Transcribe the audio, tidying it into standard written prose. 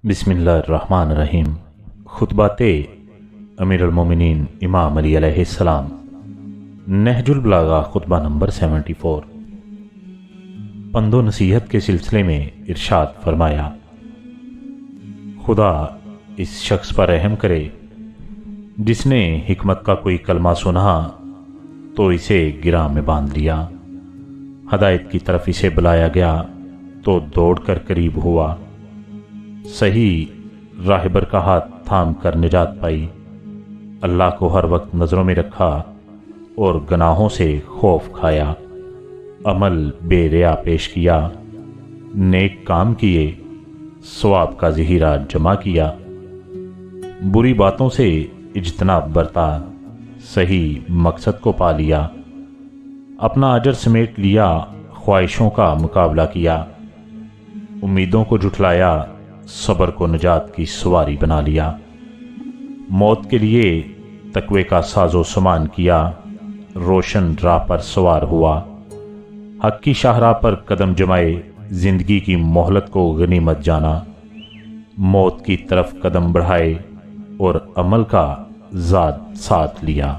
بسم اللہ الرحمن الرحیم۔ خطبات امیر المومنین امام علی علیہ السلام، نہج البلاغہ، خطبہ نمبر 74۔ پند و نصیحت کے سلسلے میں ارشاد فرمایا، خدا اس شخص پر رحم کرے جس نے حکمت کا کوئی کلمہ سنا تو اسے گراں میں باندھ لیا، ہدایت کی طرف اسے بلایا گیا تو دوڑ کر قریب ہوا، صحیح راہبر کا ہاتھ تھام کر نجات پائی، اللہ کو ہر وقت نظروں میں رکھا اور گناہوں سے خوف کھایا، عمل بے ریا پیش کیا، نیک کام کیے، ثواب کا ذخیرہ جمع کیا، بری باتوں سے اجتناب برتا، صحیح مقصد کو پا لیا، اپنا اجر سمیٹ لیا، خواہشوں کا مقابلہ کیا، امیدوں کو جھٹلایا، صبر کو نجات کی سواری بنا لیا، موت کے لیے تقوی کا ساز و سامان کیا، روشن راہ پر سوار ہوا، حق کی شاہراہ پر قدم جمائے، زندگی کی مہلت کو غنیمت جانا، موت کی طرف قدم بڑھائے اور عمل کا زاد ساتھ لیا۔